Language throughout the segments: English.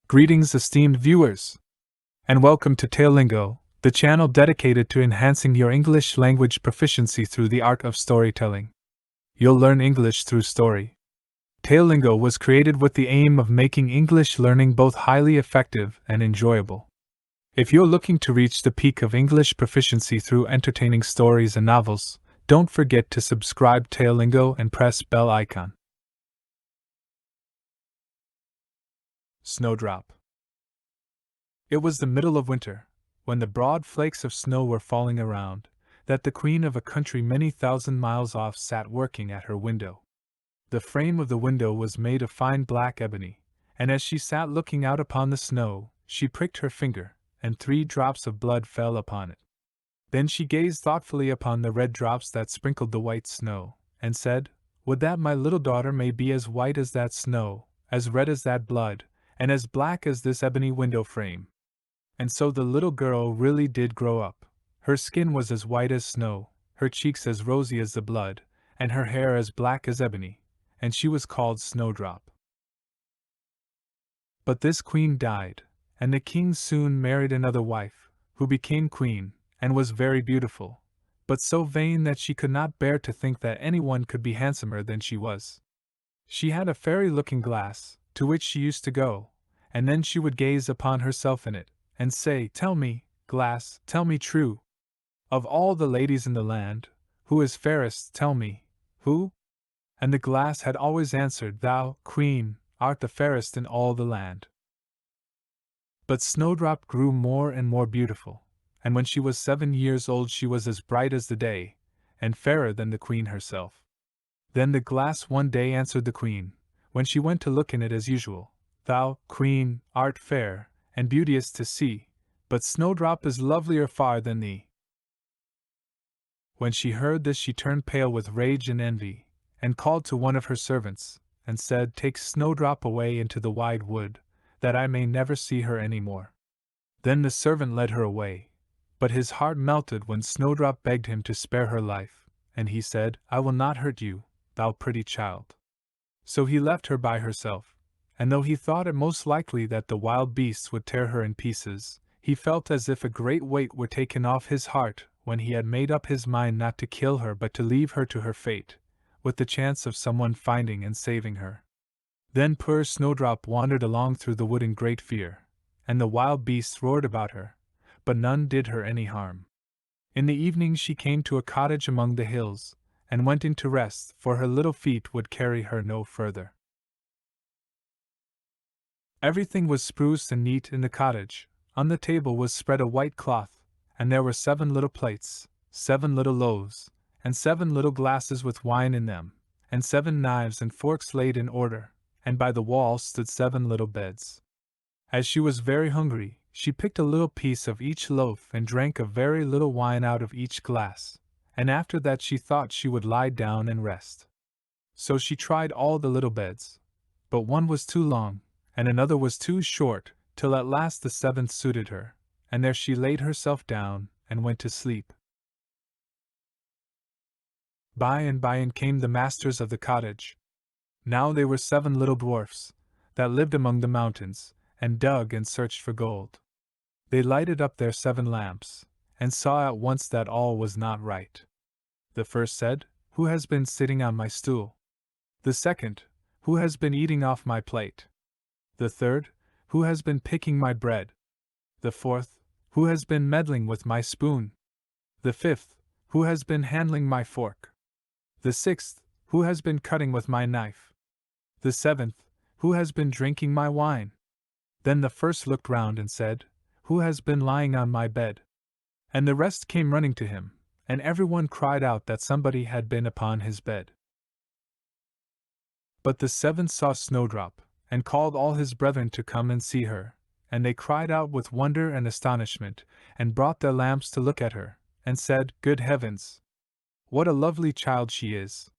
Greetings, esteemed viewers, and welcome to Taillingo, the channel dedicated to enhancing your English language proficiency through the art of storytelling. You'll learn English through story. Taillingo was created with the aim of making English learning both highly effective and enjoyable. If you're looking to reach the peak of English proficiency through entertaining stories and novels, don't forget to subscribe Taillingo and press bell icon. Snowdrop. It was the middle of winter, when the broad flakes of snow were falling around, that the queen of a country many thousand miles off sat working at her window. The frame of the window was made of fine black ebony, and as she sat looking out upon the snow, she pricked her finger, and 3 drops of blood fell upon it. Then she gazed thoughtfully upon the red drops that sprinkled the white snow, and said, "Would that my little daughter may be as white as that snow, as red as that blood, and as black as this ebony window frame." And so the little girl really did grow up. Her skin was as white as snow, her cheeks as rosy as the blood, and her hair as black as ebony, and she was called Snowdrop. But this queen died, and the king soon married another wife, who became queen, and was very beautiful, but so vain that she could not bear to think that anyone could be handsomer than she was. She had a fairy-looking glass, to which she used to go, and then she would gaze upon herself in it, and say, "Tell me, glass, tell me true. Of all the ladies in the land, who is fairest, tell me, who?" And the glass had always answered, "Thou, queen, art the fairest in all the land." But Snowdrop grew more and more beautiful, and when she was 7 years old she was as bright as the day, and fairer than the queen herself. Then the glass one day answered the queen, when she went to look in it as usual, "Thou, queen, art fair, and beauteous to see, but Snowdrop is lovelier far than thee." When she heard this she turned pale with rage and envy, and called to one of her servants, and said, "Take Snowdrop away into the wide wood, that I may never see her any more." Then the servant led her away, but his heart melted when Snowdrop begged him to spare her life, and he said, "I will not hurt you, thou pretty child." So he left her by herself, and though he thought it most likely that the wild beasts would tear her in pieces, he felt as if a great weight were taken off his heart when he had made up his mind not to kill her but to leave her to her fate, with the chance of someone finding and saving her. Then poor Snowdrop wandered along through the wood in great fear, and the wild beasts roared about her, but none did her any harm. In the evening she came to a cottage among the hills, and went in to rest, for her little feet would carry her no further. Everything was spruce and neat in the cottage. On the table was spread a white cloth, and there were 7 little plates, 7 little loaves, and 7 little glasses with wine in them, and 7 knives and forks laid in order, and by the wall stood 7 little beds. As she was very hungry, she picked a little piece of each loaf and drank a very little wine out of each glass, and after that she thought she would lie down and rest. So she tried all the little beds, but one was too long, and another was too short, till at last the 7th suited her, and there she laid herself down, and went to sleep. By and by in came the masters of the cottage. Now they were 7 little dwarfs, that lived among the mountains, and dug and searched for gold. They lighted up their 7 lamps, and saw at once that all was not right. The first said, "Who has been sitting on my stool?" The second, "Who has been eating off my plate?" The third, "Who has been picking my bread?" The fourth, "Who has been meddling with my spoon?" The fifth, "Who has been handling my fork?" The sixth, "Who has been cutting with my knife?" The seventh, "Who has been drinking my wine?" Then the first looked round and said, "Who has been lying on my bed?" And the rest came running to him, and everyone cried out that somebody had been upon his bed. But the 7th saw Snowdrop, and called all his brethren to come and see her, and they cried out with wonder and astonishment, and brought their lamps to look at her, and said, "Good heavens! What a lovely child she is!"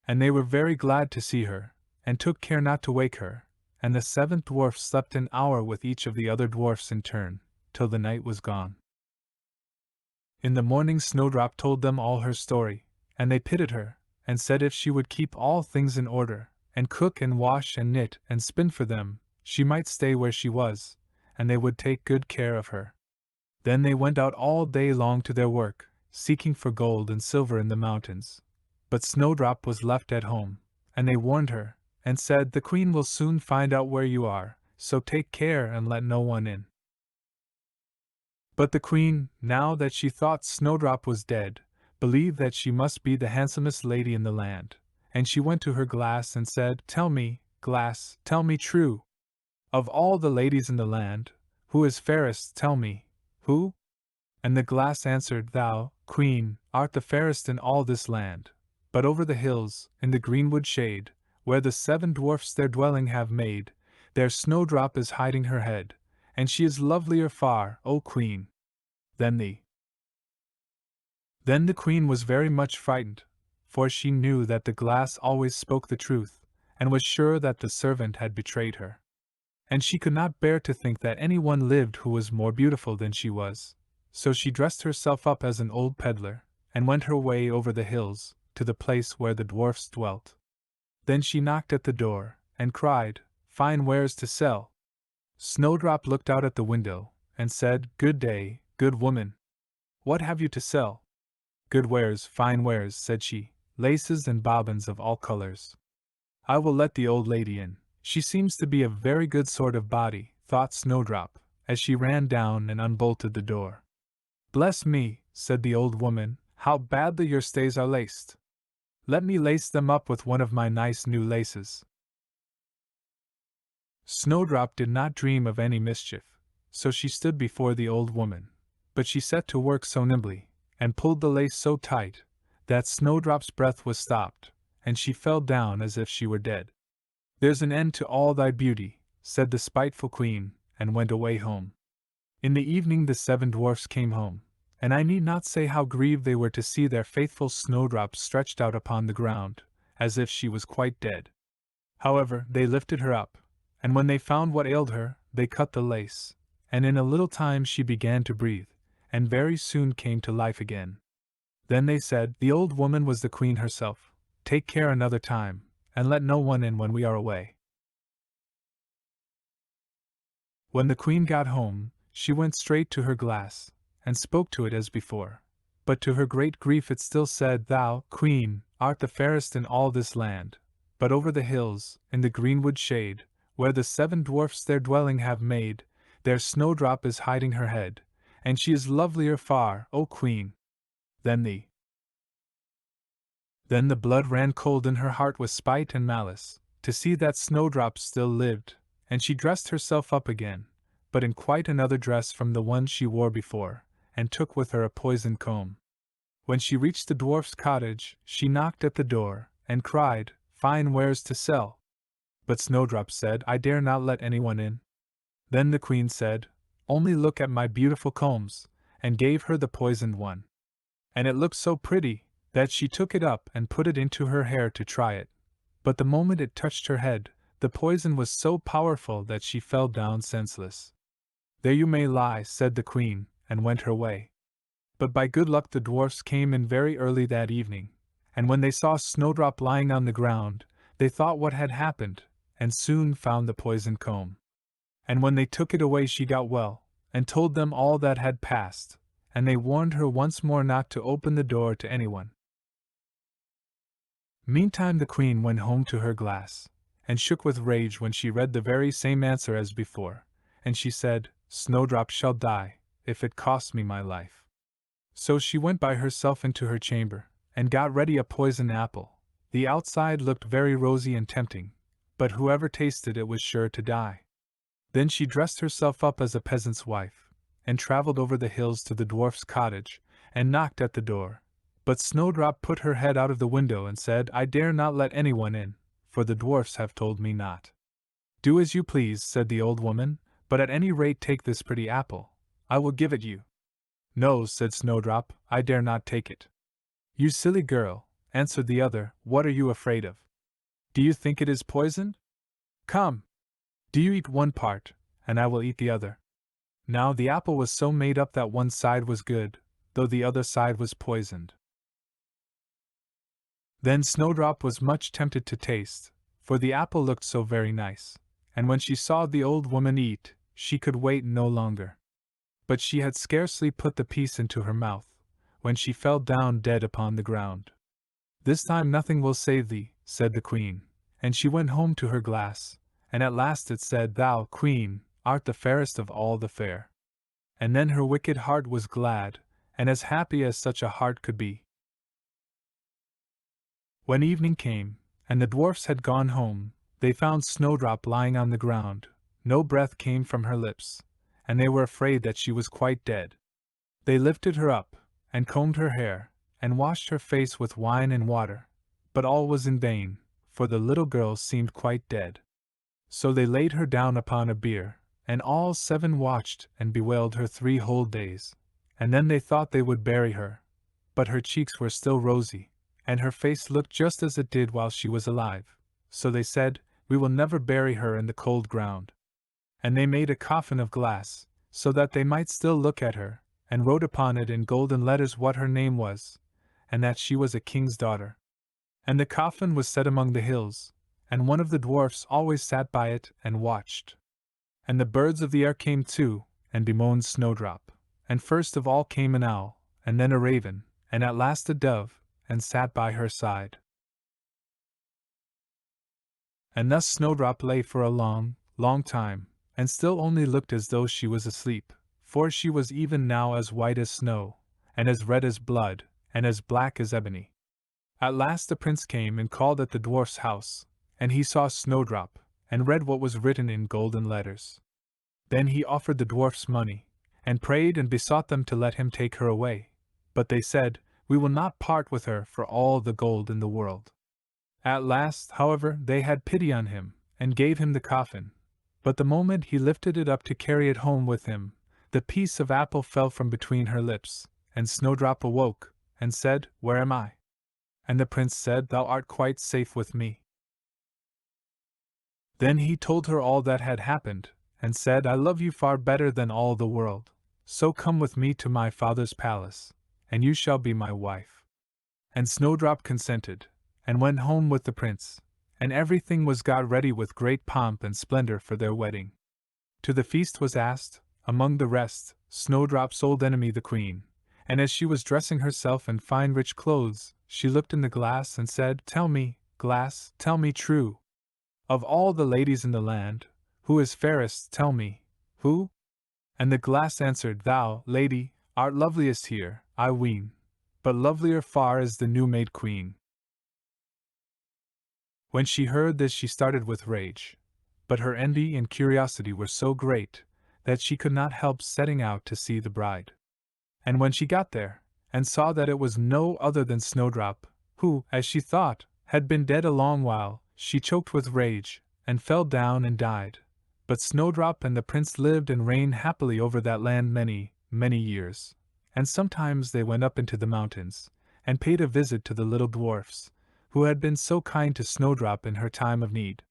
And they were very glad to see her, and took care not to wake her, and the 7th dwarf slept an hour with each of the other dwarfs in turn, till the night was gone. In the morning Snowdrop told them all her story, and they pitied her, and said if she would keep all things in order, and cook and wash and knit and spin for them, she might stay where she was, and they would take good care of her. Then they went out all day long to their work, seeking for gold and silver in the mountains. But Snowdrop was left at home, and they warned her, and said, "The Queen will soon find out where you are, so take care and let no one in." But the Queen, now that she thought Snowdrop was dead, believed that she must be the handsomest lady in the land, and she went to her glass and said, "Tell me, glass, tell me true. Of all the ladies in the land, who is fairest, tell me, who?" And the glass answered, "Thou, Queen, art the fairest in all this land. But over the hills, in the greenwood shade, where the 7 dwarfs their dwelling have made, there Snowdrop is hiding her head, and she is lovelier far, O Queen, than thee." Then the Queen was very much frightened, for she knew that the glass always spoke the truth, and was sure that the servant had betrayed her. And she could not bear to think that anyone lived who was more beautiful than she was, so she dressed herself up as an old peddler, and went her way over the hills, to the place where the dwarfs dwelt. Then she knocked at the door, and cried, "Fine wares to sell." Snowdrop looked out at the window, and said, "Good day, good woman. What have you to sell?" "Good wares, fine wares," said she, "laces and bobbins of all colors." "I will let the old lady in. She seems to be a very good sort of body," thought Snowdrop, as she ran down and unbolted the door. "Bless me," said the old woman, "how badly your stays are laced. Let me lace them up with one of my nice new laces." Snowdrop did not dream of any mischief, so she stood before the old woman, but she set to work so nimbly, and pulled the lace so tight, that Snowdrop's breath was stopped, and she fell down as if she were dead. "There's an end to all thy beauty," said the spiteful Queen, and went away home. In the evening the 7 dwarfs came home, and I need not say how grieved they were to see their faithful Snowdrop stretched out upon the ground, as if she was quite dead. However, they lifted her up, and when they found what ailed her, they cut the lace, and in a little time she began to breathe, and very soon came to life again. Then they said, "The old woman was the Queen herself. Take care another time, and let no one in when we are away." When the Queen got home, she went straight to her glass, and spoke to it as before. But to her great grief it still said, "Thou, Queen, art the fairest in all this land. But over the hills, in the greenwood shade, where the 7 dwarfs their dwelling have made, there Snowdrop is hiding her head, and she is lovelier far, O Queen, than thee." Then the blood ran cold in her heart with spite and malice, to see that Snowdrop still lived, and she dressed herself up again, but in quite another dress from the one she wore before, and took with her a poisoned comb. When she reached the dwarf's cottage, she knocked at the door, and cried, "Fine wares to sell." But Snowdrop said, "I dare not let anyone in." Then the Queen said, "Only look at my beautiful combs," and gave her the poisoned one. And it looked so pretty, that she took it up and put it into her hair to try it. But the moment it touched her head, the poison was so powerful that she fell down senseless. "There you may lie," said the Queen, and went her way. But by good luck the dwarfs came in very early that evening, and when they saw Snowdrop lying on the ground, they thought what had happened, and soon found the poisoned comb. And when they took it away she got well, and told them all that had passed, and they warned her once more not to open the door to anyone. Meantime the Queen went home to her glass, and shook with rage when she read the very same answer as before, and she said, "Snowdrop shall die, if it costs me my life." So she went by herself into her chamber, and got ready a poisoned apple. The outside looked very rosy and tempting, but whoever tasted it was sure to die. Then she dressed herself up as a peasant's wife, and travelled over the hills to the dwarf's cottage, and knocked at the door. But Snowdrop put her head out of the window and said, "I dare not let anyone in, for the dwarfs have told me not." "Do as you please," said the old woman, "but at any rate take this pretty apple. I will give it you." "No," said Snowdrop, "I dare not take it." "You silly girl," answered the other, "what are you afraid of? Do you think it is poisoned? Come! Do you eat one part, and I will eat the other." Now the apple was so made up that one side was good, though the other side was poisoned. Then Snowdrop was much tempted to taste, for the apple looked so very nice, and when she saw the old woman eat, she could wait no longer. But she had scarcely put the piece into her mouth, when she fell down dead upon the ground. "This time nothing will save thee," said the queen, and she went home to her glass, and at last it said, "Thou, queen, art the fairest of all the fair." And then her wicked heart was glad, and as happy as such a heart could be. When evening came, and the dwarfs had gone home, they found Snowdrop lying on the ground. No breath came from her lips, and they were afraid that she was quite dead. They lifted her up, and combed her hair, and washed her face with wine and water, but all was in vain, for the little girl seemed quite dead. So they laid her down upon a bier, and all 7 watched and bewailed her 3 whole days, and then they thought they would bury her. But her cheeks were still rosy, and her face looked just as it did while she was alive, so they said, "We will never bury her in the cold ground." And they made a coffin of glass, so that they might still look at her, and wrote upon it in golden letters what her name was, and that she was a king's daughter. And the coffin was set among the hills, and one of the dwarfs always sat by it and watched. And the birds of the air came too, and bemoaned Snowdrop, and first of all came an owl, and then a raven, and at last a dove, and sat by her side. And thus Snowdrop lay for a long, long time, and still only looked as though she was asleep, for she was even now as white as snow, and as red as blood, and as black as ebony. At last the prince came and called at the dwarf's house, and he saw Snowdrop, and read what was written in golden letters. Then he offered the dwarfs money, and prayed and besought them to let him take her away, but they said, "We will not part with her for all the gold in the world." At last, however, they had pity on him, and gave him the coffin, but the moment he lifted it up to carry it home with him, the piece of apple fell from between her lips, and Snowdrop awoke, and said, "Where am I?" And the prince said, "Thou art quite safe with me." Then he told her all that had happened, and said, "I love you far better than all the world, so come with me to my father's palace, and you shall be my wife." And Snowdrop consented, and went home with the prince, and everything was got ready with great pomp and splendor for their wedding. To the feast was asked, among the rest, Snowdrop's old enemy the queen, and as she was dressing herself in fine rich clothes, she looked in the glass and said, "Tell me, glass, tell me true. Of all the ladies in the land, who is fairest, tell me, who?" And the glass answered, "Thou, lady, art loveliest here, I ween, but lovelier far is the new-made queen." When she heard this she started with rage, but her envy and curiosity were so great, that she could not help setting out to see the bride. And when she got there, and saw that it was no other than Snowdrop, who, as she thought, had been dead a long while, she choked with rage, and fell down and died. But Snowdrop and the prince lived and reigned happily over that land many, many years, and sometimes they went up into the mountains, and paid a visit to the little dwarfs, who had been so kind to Snowdrop in her time of need.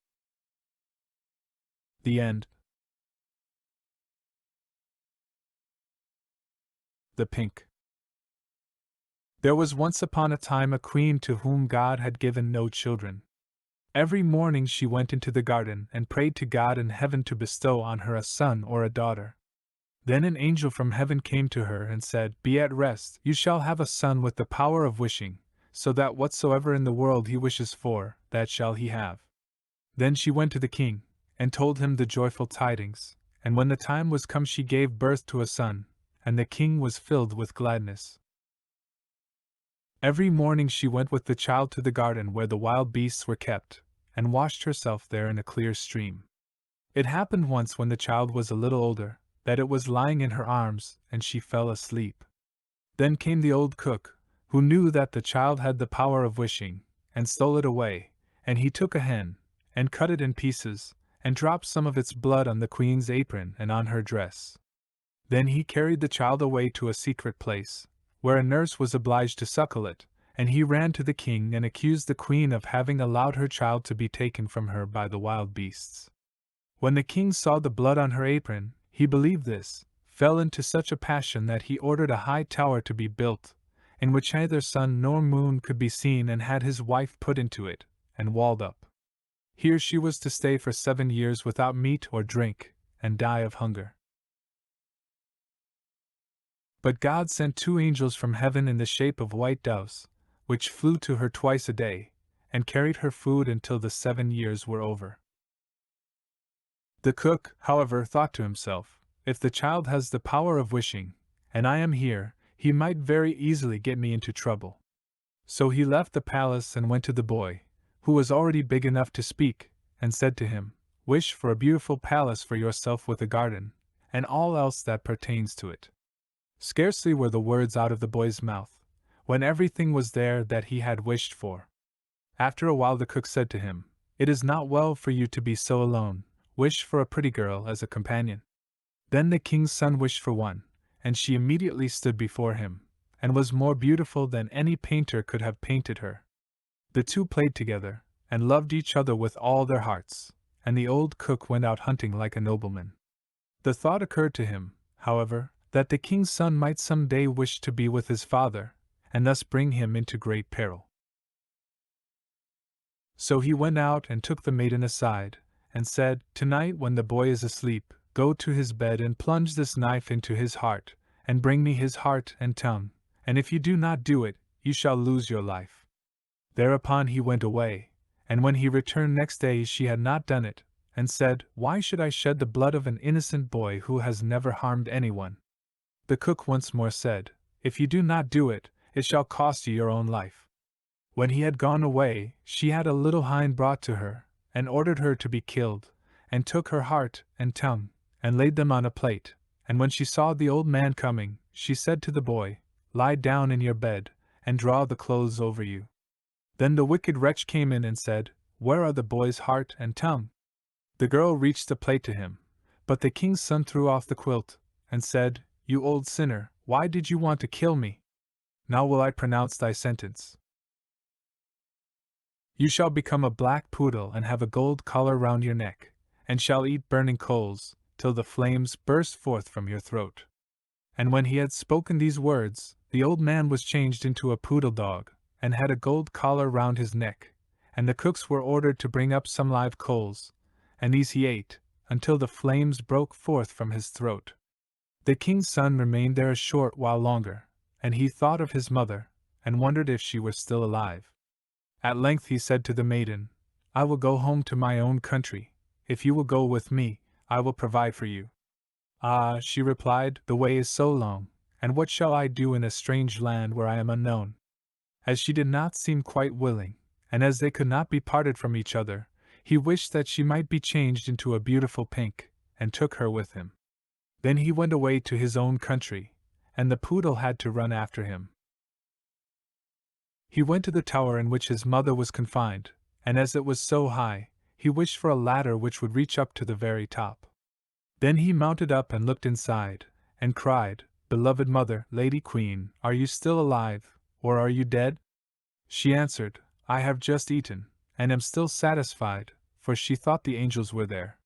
The End. The Pink. There was once upon a time a queen to whom God had given no children. Every morning she went into the garden and prayed to God in heaven to bestow on her a son or a daughter. Then an angel from heaven came to her and said, "Be at rest, you shall have a son with the power of wishing, so that whatsoever in the world he wishes for, that shall he have." Then she went to the king, and told him the joyful tidings, and when the time was come she gave birth to a son, and the king was filled with gladness. Every morning she went with the child to the garden where the wild beasts were kept, and washed herself there in a clear stream. It happened once when the child was a little older, that it was lying in her arms, and she fell asleep. Then came the old cook, who knew that the child had the power of wishing, and stole it away, and he took a hen, and cut it in pieces, and dropped some of its blood on the queen's apron and on her dress. Then he carried the child away to a secret place, where a nurse was obliged to suckle it, and he ran to the king and accused the queen of having allowed her child to be taken from her by the wild beasts. When the king saw the blood on her apron, he believed this, fell into such a passion that he ordered a high tower to be built, in which neither sun nor moon could be seen, and had his wife put into it, and walled up. Here she was to stay for 7 years without meat or drink, and die of hunger. But God sent 2 angels from heaven in the shape of white doves, which flew to her twice a day, and carried her food until the 7 years were over. The cook, however, thought to himself, if the child has the power of wishing, and I am here, he might very easily get me into trouble. So he left the palace and went to the boy, who was already big enough to speak, and said to him, "Wish for a beautiful palace for yourself with a garden, and all else that pertains to it." Scarcely were the words out of the boy's mouth, when everything was there that he had wished for. After a while the cook said to him, "It is not well for you to be so alone, wish for a pretty girl as a companion." Then the king's son wished for one, and she immediately stood before him, and was more beautiful than any painter could have painted her. The 2 played together, and loved each other with all their hearts, and the old cook went out hunting like a nobleman. The thought occurred to him, however, that the king's son might some day wish to be with his father, and thus bring him into great peril. So he went out and took the maiden aside, and said, "Tonight when the boy is asleep, go to his bed and plunge this knife into his heart, and bring me his heart and tongue, and if you do not do it, you shall lose your life." Thereupon he went away, and when he returned next day she had not done it, and said, "Why should I shed the blood of an innocent boy who has never harmed anyone?" The cook once more said, "If you do not do it, it shall cost you your own life." When he had gone away, she had a little hind brought to her, and ordered her to be killed, and took her heart and tongue, and laid them on a plate, and when she saw the old man coming, she said to the boy, "Lie down in your bed, and draw the clothes over you." Then the wicked wretch came in and said, "Where are the boy's heart and tongue?" The girl reached the plate to him, but the king's son threw off the quilt, and said, "You old sinner, why did you want to kill me? Now will I pronounce thy sentence. You shall become a black poodle and have a gold collar round your neck, and shall eat burning coals, till the flames burst forth from your throat." And when he had spoken these words, the old man was changed into a poodle dog, and had a gold collar round his neck, and the cooks were ordered to bring up some live coals, and these he ate, until the flames broke forth from his throat. The king's son remained there a short while longer, and he thought of his mother, and wondered if she were still alive. At length he said to the maiden, "I will go home to my own country. If you will go with me, I will provide for you." "Ah," she replied, "the way is so long, and what shall I do in a strange land where I am unknown?" As she did not seem quite willing, and as they could not be parted from each other, he wished that she might be changed into a beautiful pink, and took her with him. Then he went away to his own country, and the poodle had to run after him. He went to the tower in which his mother was confined, and as it was so high, he wished for a ladder which would reach up to the very top. Then he mounted up and looked inside, and cried, "Beloved mother, Lady Queen, are you still alive, or are you dead?" She answered, "I have just eaten, and am still satisfied," for she thought the angels were there.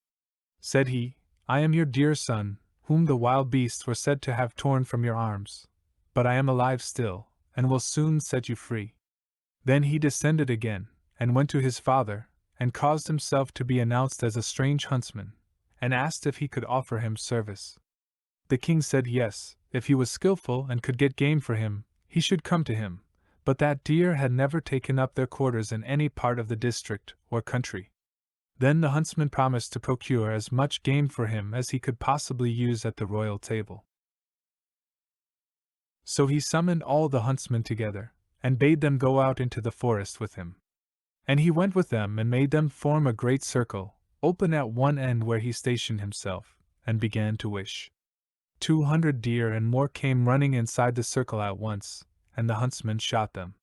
Said he, "I am your dear son, whom the wild beasts were said to have torn from your arms. But I am alive still, and will soon set you free." Then he descended again, and went to his father, and caused himself to be announced as a strange huntsman, and asked if he could offer him service. The king said yes, if he was skillful and could get game for him, he should come to him, but that deer had never taken up their quarters in any part of the district or country. Then the huntsman promised to procure as much game for him as he could possibly use at the royal table. So he summoned all the huntsmen together, and bade them go out into the forest with him. And he went with them and made them form a great circle, open at one end where he stationed himself, and began to wish. 200 deer and more came running inside the circle at once, and the huntsman shot them.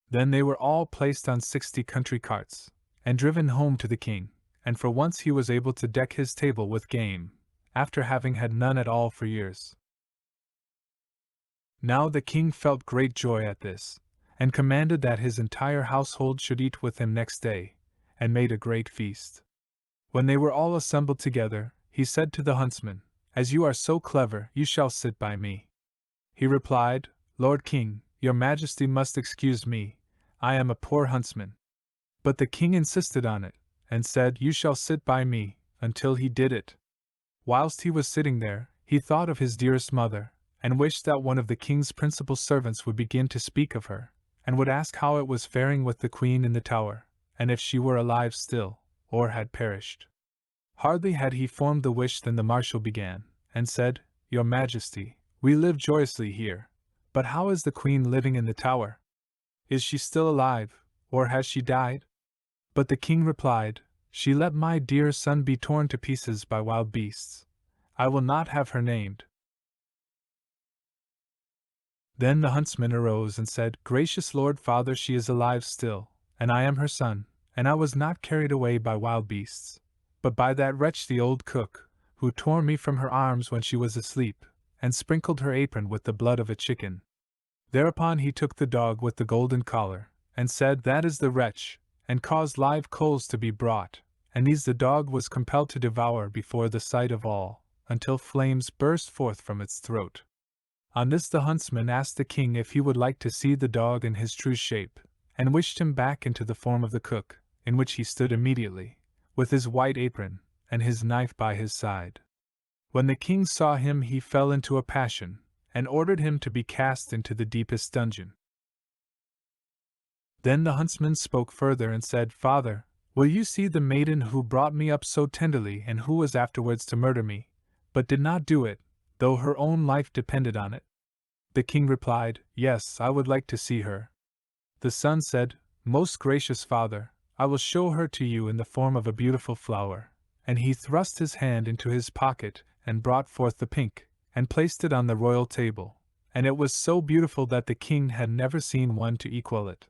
Then they were all placed on 60 country carts, and driven home to the king, and for once he was able to deck his table with game, after having had none at all for years. Now the king felt great joy at this, and commanded that his entire household should eat with him next day, and made a great feast. When they were all assembled together, he said to the huntsman, "As you are so clever, you shall sit by me." He replied, "Lord King, your majesty must excuse me, I am a poor huntsman." But the king insisted on it, and said, "You shall sit by me," until he did it. Whilst he was sitting there, he thought of his dearest mother, and wished that one of the king's principal servants would begin to speak of her, and would ask how it was faring with the queen in the tower, and if she were alive still, or had perished. Hardly had he formed the wish than the marshal began, and said, "Your Majesty, we live joyously here, but how is the queen living in the tower? Is she still alive, or has she died?" But the king replied, "She let my dear son be torn to pieces by wild beasts. I will not have her named." Then the huntsman arose and said, "Gracious Lord Father, she is alive still, and I am her son, and I was not carried away by wild beasts, but by that wretch the old cook, who tore me from her arms when she was asleep, and sprinkled her apron with the blood of a chicken." Thereupon he took the dog with the golden collar, and said, "That is the wretch," and caused live coals to be brought, and these the dog was compelled to devour before the sight of all, until flames burst forth from its throat. On this the huntsman asked the king if he would like to see the dog in his true shape, and wished him back into the form of the cook, in which he stood immediately, with his white apron, and his knife by his side. When the king saw him he fell into a passion, and ordered him to be cast into the deepest dungeon. Then the huntsman spoke further and said, "Father, will you see the maiden who brought me up so tenderly and who was afterwards to murder me, but did not do it, though her own life depended on it?" The king replied, "Yes, I would like to see her." The son said, "Most gracious father, I will show her to you in the form of a beautiful flower," and he thrust his hand into his pocket and brought forth the pink, and placed it on the royal table, and it was so beautiful that the king had never seen one to equal it.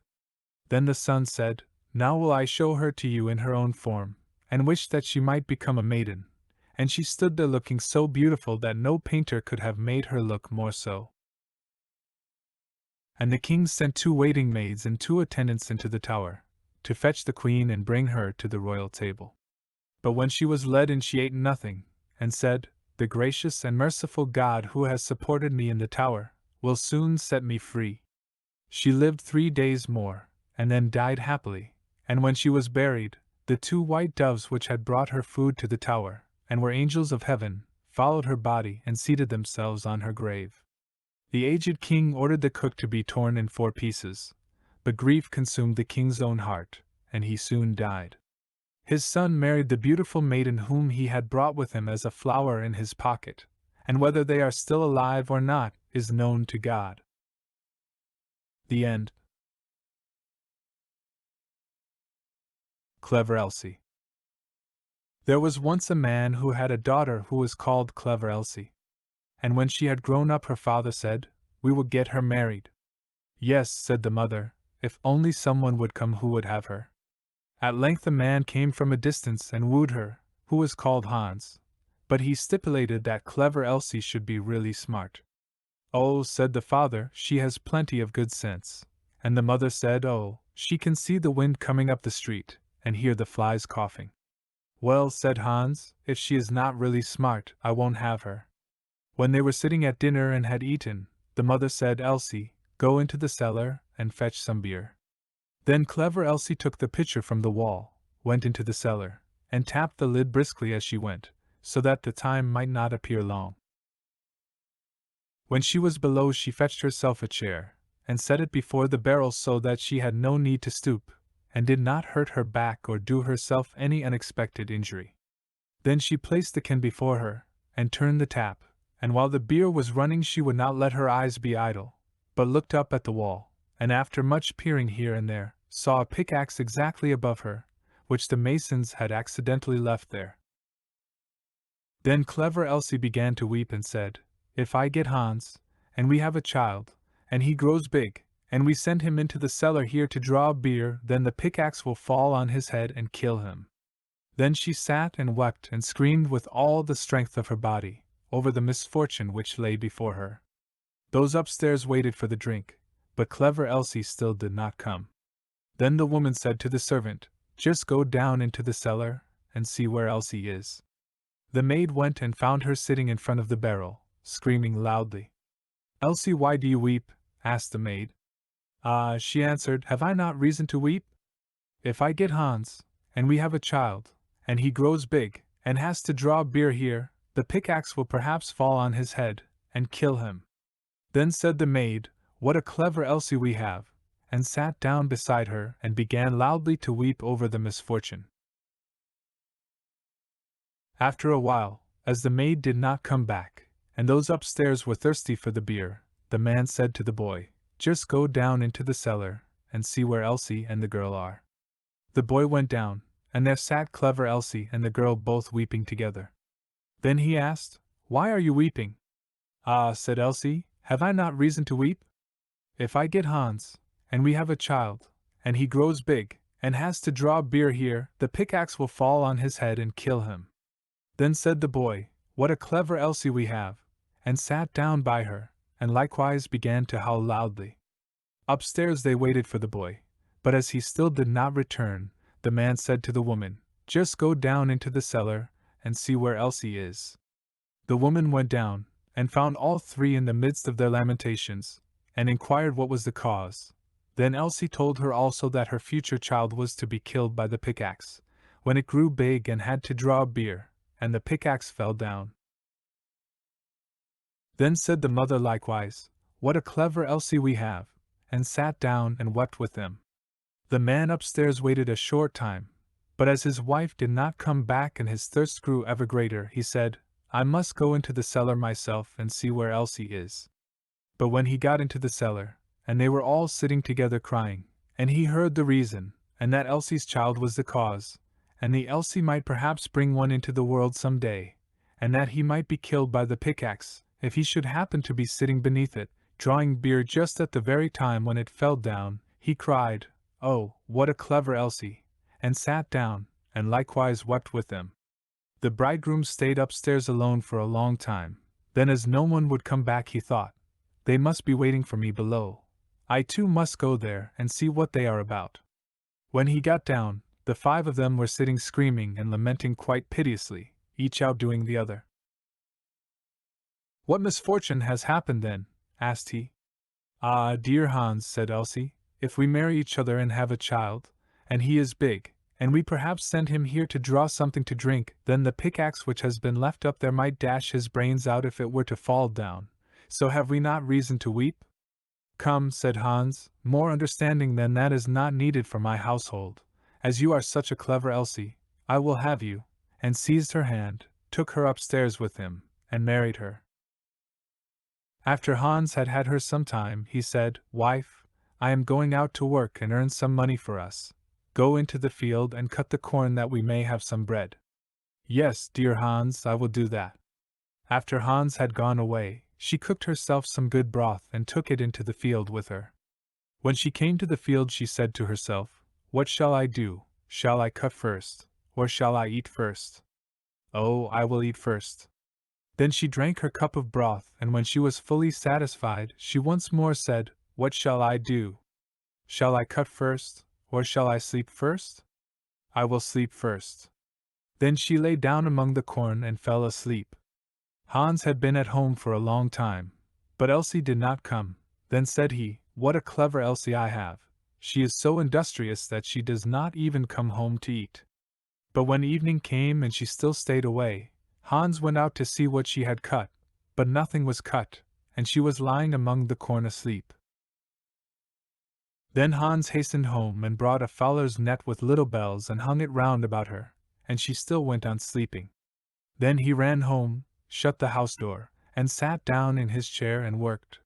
Then the son said, "Now will I show her to you in her own form," and wished that she might become a maiden, and she stood there looking so beautiful that no painter could have made her look more so. And the king sent 2 waiting maids and 2 attendants into the tower, to fetch the queen and bring her to the royal table. But when she was led in she ate nothing, and said, "The gracious and merciful God who has supported me in the tower, will soon set me free." She lived 3 days more, and then died happily, and when she was buried, the 2 white doves which had brought her food to the tower, and were angels of heaven, followed her body and seated themselves on her grave. The aged king ordered the cook to be torn in 4 pieces, but grief consumed the king's own heart, and he soon died. His son married the beautiful maiden whom he had brought with him as a flower in his pocket, and whether they are still alive or not is known to God. The end. Clever Elsie. There was once a man who had a daughter who was called Clever Elsie. And when she had grown up her father said, "We will get her married." "Yes," said the mother, "if only someone would come who would have her." At length a man came from a distance and wooed her, who was called Hans, but he stipulated that Clever Elsie should be really smart. "Oh," said the father, "she has plenty of good sense." And the mother said, "Oh, she can see the wind coming up the street, and hear the flies coughing." "Well," said Hans, "if she is not really smart, I won't have her." When they were sitting at dinner and had eaten, the mother said, "Elsie, go into the cellar and fetch some beer." Then Clever Elsie took the pitcher from the wall, went into the cellar, and tapped the lid briskly as she went, so that the time might not appear long. When she was below she fetched herself a chair, and set it before the barrel so that she had no need to stoop, and did not hurt her back or do herself any unexpected injury. Then she placed the can before her, and turned the tap, and while the beer was running she would not let her eyes be idle, but looked up at the wall, and after much peering here and there, saw a pickaxe exactly above her, which the masons had accidentally left there. Then Clever Elsie began to weep and said, "If I get Hans, and we have a child, and he grows big, and we send him into the cellar here to draw beer, then the pickaxe will fall on his head and kill him." Then she sat and wept and screamed with all the strength of her body, over the misfortune which lay before her. Those upstairs waited for the drink, but Clever Elsie still did not come. Then the woman said to the servant, "Just go down into the cellar, and see where Elsie is." The maid went and found her sitting in front of the barrel, screaming loudly. "Elsie, why do you weep?" asked the maid. "Ah," she answered, "have I not reason to weep? If I get Hans, and we have a child, and he grows big, and has to draw beer here, the pickaxe will perhaps fall on his head, and kill him. Then said the maid, "What a clever Elsie we have," and sat down beside her and began loudly to weep over the misfortune. After a while, as the maid did not come back, and those upstairs were thirsty for the beer, the man said to the boy, "Just go down into the cellar, and see where Elsie and the girl are." The boy went down, and there sat clever Elsie and the girl both weeping together. Then he asked, "Why are you weeping?" "Ah," said Elsie, "have I not reason to weep? If I get Hans, and we have a child, and he grows big, and has to draw beer here, the pickaxe will fall on his head and kill him." Then said the boy, "What a clever Elsie we have," and sat down by her, and likewise began to howl loudly. Upstairs they waited for the boy, but as he still did not return, the man said to the woman, "Just go down into the cellar, and see where Elsie is." The woman went down, and found all three in the midst of their lamentations, and inquired what was the cause. Then Elsie told her also that her future child was to be killed by the pickaxe, when it grew big and had to draw beer, and the pickaxe fell down. Then said the mother likewise, "What a clever Elsie we have," and sat down and wept with them. The man upstairs waited a short time, but as his wife did not come back and his thirst grew ever greater, he said, "I must go into the cellar myself and see where Elsie is." But when he got into the cellar, and they were all sitting together crying, and he heard the reason, and that Elsie's child was the cause, and the Elsie might perhaps bring one into the world some day, and that he might be killed by the pickaxe, if he should happen to be sitting beneath it, drawing beer just at the very time when it fell down, he cried, "Oh, what a clever Elsie," and sat down, and likewise wept with them. The bridegroom stayed upstairs alone for a long time. Then as no one would come back he thought, "They must be waiting for me below. I too must go there and see what they are about." When he got down, the five of them were sitting screaming and lamenting quite piteously, each outdoing the other. "What misfortune has happened then?" asked he. "Ah, dear Hans," said Elsie, "if we marry each other and have a child, and he is big, and we perhaps send him here to draw something to drink, then the pickaxe which has been left up there might dash his brains out if it were to fall down. So have we not reason to weep?" "Come," said Hans, "more understanding than that is not needed for my household. As you are such a clever Elsie, I will have you," and seized her hand, took her upstairs with him, and married her. After Hans had had her some time, he said, "Wife, I am going out to work and earn some money for us. Go into the field and cut the corn that we may have some bread." "Yes, dear Hans, I will do that." After Hans had gone away, she cooked herself some good broth and took it into the field with her. When she came to the field she said to herself, "What shall I do? Shall I cut first, or shall I eat first? Oh, I will eat first." Then she drank her cup of broth, and when she was fully satisfied, she once more said, "What shall I do? Shall I cut first, or shall I sleep first? I will sleep first." Then she lay down among the corn and fell asleep. Hans had been at home for a long time, but Elsie did not come. Then said he, "What a clever Elsie I have! She is so industrious that she does not even come home to eat." But when evening came and she still stayed away, Hans went out to see what she had cut, but nothing was cut, and she was lying among the corn asleep. Then Hans hastened home and brought a fowler's net with little bells and hung it round about her, and she still went on sleeping. Then he ran home, shut the house door, and sat down in his chair and worked.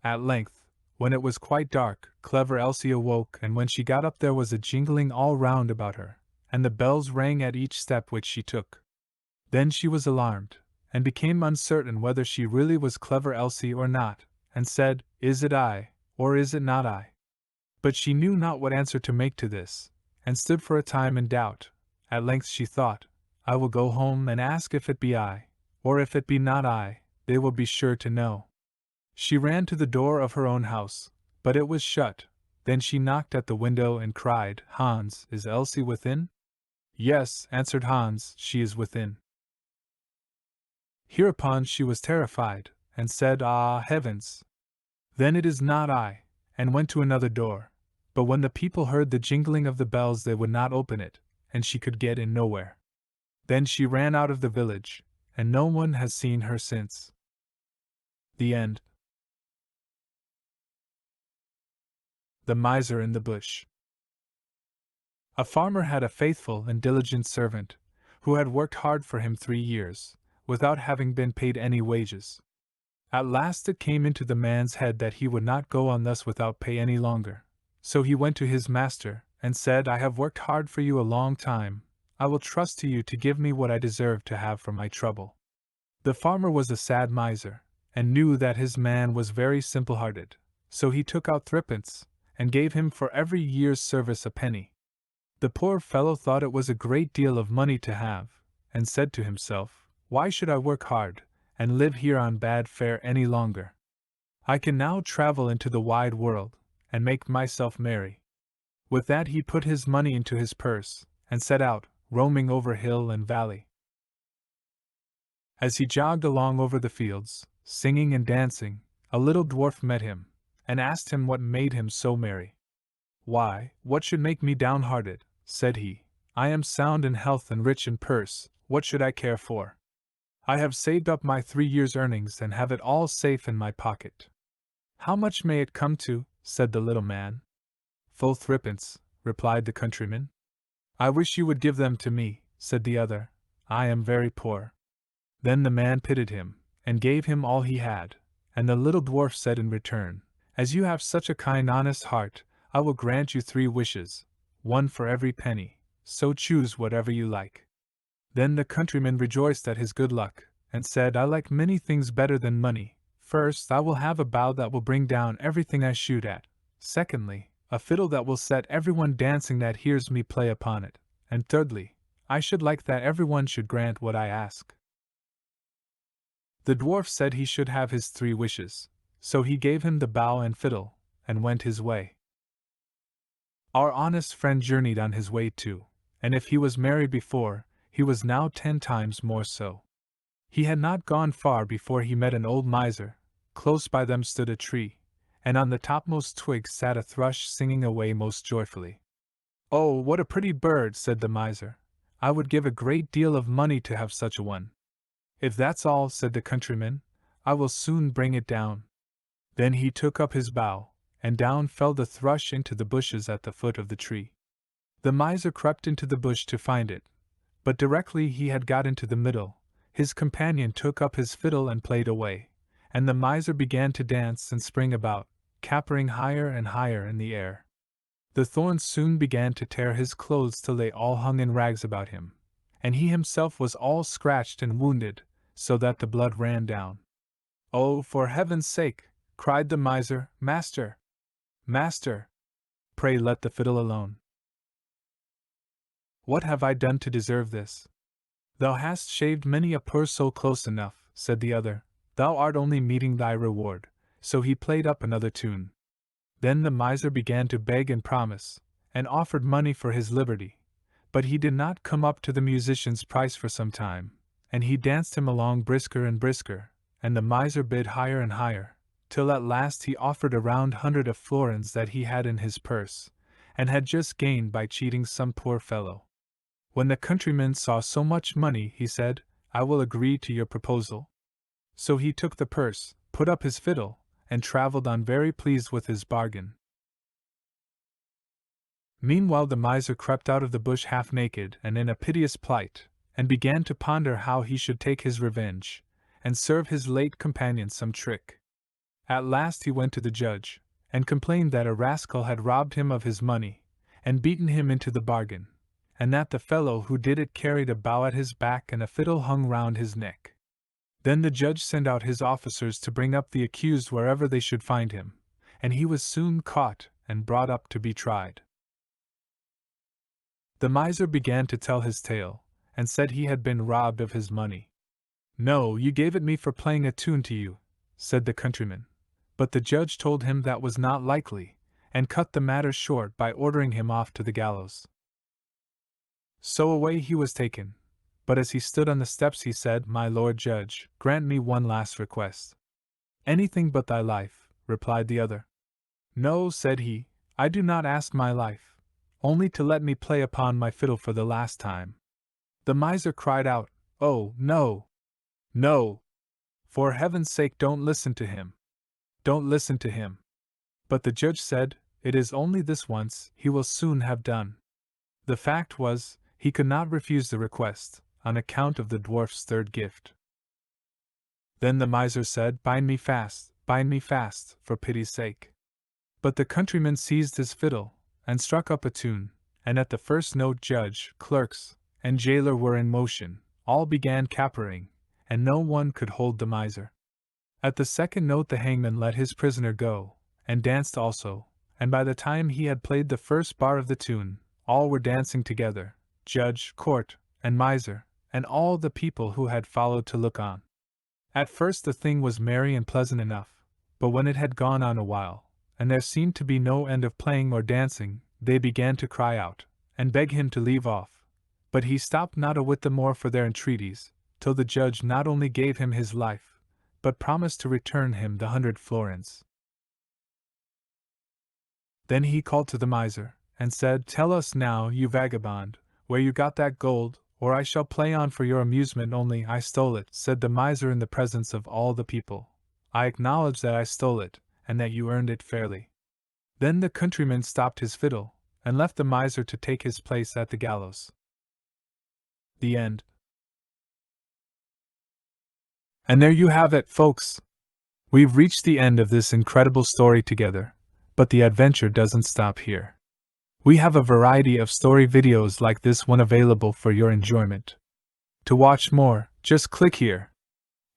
At length, when it was quite dark, clever Elsie awoke, and when she got up there was a jingling all round about her, and the bells rang at each step which she took. Then she was alarmed, and became uncertain whether she really was clever Elsie or not, and said, "Is it I, or is it not I?" But she knew not what answer to make to this, and stood for a time in doubt. At length she thought, "I will go home and ask if it be I, or if it be not I, they will be sure to know." She ran to the door of her own house, but it was shut. Then she knocked at the window and cried, "Hans, is Elsie within?" "Yes," answered Hans, "she is within." Hereupon she was terrified, and said, "Ah, heavens! Then it is not I," and went to another door. But when the people heard the jingling of the bells they would not open it, and she could get in nowhere. Then she ran out of the village, and no one has seen her since. The end. The Miser in the Bush. A farmer had a faithful and diligent servant, who had worked hard for him 3 years, without having been paid any wages. At last it came into the man's head that he would not go on thus without pay any longer. So he went to his master, and said, I have worked hard for you a long time, I will trust to you to give me what I deserve to have for my trouble. The farmer was a sad miser, and knew that his man was very simple-hearted, so he took out threepence, and gave him for every year's service a penny. The poor fellow thought it was a great deal of money to have, and said to himself, Why should I work hard, and live here on bad fare any longer? I can now travel into the wide world, and make myself merry. With that he put his money into his purse, and set out, roaming over hill and valley. As he jogged along over the fields, singing and dancing, a little dwarf met him, and asked him what made him so merry. Why, what should make me downhearted? Said he. I am sound in health and rich in purse, what should I care for? I have saved up my 3 years' earnings and have it all safe in my pocket. How much may it come to? Said the little man. Full threepence, replied the countryman. I wish you would give them to me, said the other. I am very poor. Then the man pitied him, and gave him all he had, and the little dwarf said in return, As you have such a kind honest heart, I will grant you 3 wishes, 1 for every penny, so choose whatever you like. Then the countryman rejoiced at his good luck, and said, I like many things better than money. First, I will have a bow that will bring down everything I shoot at. Secondly, a fiddle that will set everyone dancing that hears me play upon it. And thirdly, I should like that everyone should grant what I ask. The dwarf said he should have his 3 wishes, so he gave him the bow and fiddle, and went his way. Our honest friend journeyed on his way too, and if he was merry before, he was now 10 times more so. He had not gone far before he met an old miser. Close by them stood a tree, and on the topmost twig sat a thrush singing away most joyfully. Oh, what a pretty bird, said the miser. I would give a great deal of money to have such a one. If that's all, said the countryman, I will soon bring it down. Then he took up his bow, and down fell the thrush into the bushes at the foot of the tree. The miser crept into the bush to find it, but directly he had got into the middle, his companion took up his fiddle and played away, and the miser began to dance and spring about, capering higher and higher in the air. The thorns soon began to tear his clothes till they all hung in rags about him, and he himself was all scratched and wounded, so that the blood ran down. Oh, for heaven's sake, cried the miser, Master! Master! Pray let the fiddle alone. What have I done to deserve this? Thou hast shaved many a poor soul close enough, said the other, thou art only meeting thy reward. So he played up another tune. Then the miser began to beg and promise, and offered money for his liberty, but he did not come up to the musician's price for some time, and he danced him along brisker and brisker, and the miser bid higher and higher, till at last he offered a round 100 of florins that he had in his purse, and had just gained by cheating some poor fellow. When the countryman saw so much money, he said, I will agree to your proposal. So he took the purse, put up his fiddle, and travelled on very pleased with his bargain. Meanwhile the miser crept out of the bush half naked and in a piteous plight, and began to ponder how he should take his revenge, and serve his late companion some trick. At last he went to the judge, and complained that a rascal had robbed him of his money, and beaten him into the bargain, and that the fellow who did it carried a bow at his back and a fiddle hung round his neck. Then the judge sent out his officers to bring up the accused wherever they should find him, and he was soon caught and brought up to be tried. The miser began to tell his tale, and said he had been robbed of his money. No, you gave it me for playing a tune to you, said the countryman. But the judge told him that was not likely, and cut the matter short by ordering him off to the gallows. So away he was taken, but as he stood on the steps he said, My lord judge, grant me one last request. Anything but thy life, replied the other. No, said he, I do not ask my life, only to let me play upon my fiddle for the last time." The miser cried out, "Oh, no! No! For heaven's sake, don't listen to him! Don't listen to him!" But the judge said, "It is only this once, he will soon have done." The fact was, he could not refuse the request, on account of the dwarf's third gift. Then the miser said, bind me fast, for pity's sake." But the countryman seized his fiddle, and struck up a tune, and at the first note judge, clerks, and jailer were in motion, all began capering, and no one could hold the miser. At the second note the hangman let his prisoner go, and danced also, and by the time he had played the first bar of the tune, all were dancing together, judge, court, and miser, and all the people who had followed to look on. At first the thing was merry and pleasant enough, but when it had gone on a while, and there seemed to be no end of playing or dancing, they began to cry out, and beg him to leave off. But he stopped not a whit the more for their entreaties, till the judge not only gave him his life, but promised to return him the 100 florins. Then he called to the miser, and said, "Tell us now, you vagabond, where you got that gold, or I shall play on for your amusement only." "I stole it," said the miser in the presence of all the people. "I acknowledge that I stole it, and that you earned it fairly." Then the countryman stopped his fiddle, and left the miser to take his place at the gallows. The end. And there you have it, folks. We've reached the end of this incredible story together, but the adventure doesn't stop here. We have a variety of story videos like this one available for your enjoyment. To watch more, just click here.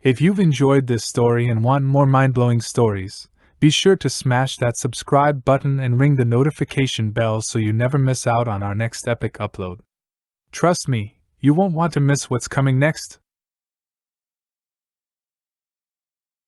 If you've enjoyed this story and want more mind-blowing stories, be sure to smash that subscribe button and ring the notification bell so you never miss out on our next epic upload. Trust me, you won't want to miss what's coming next.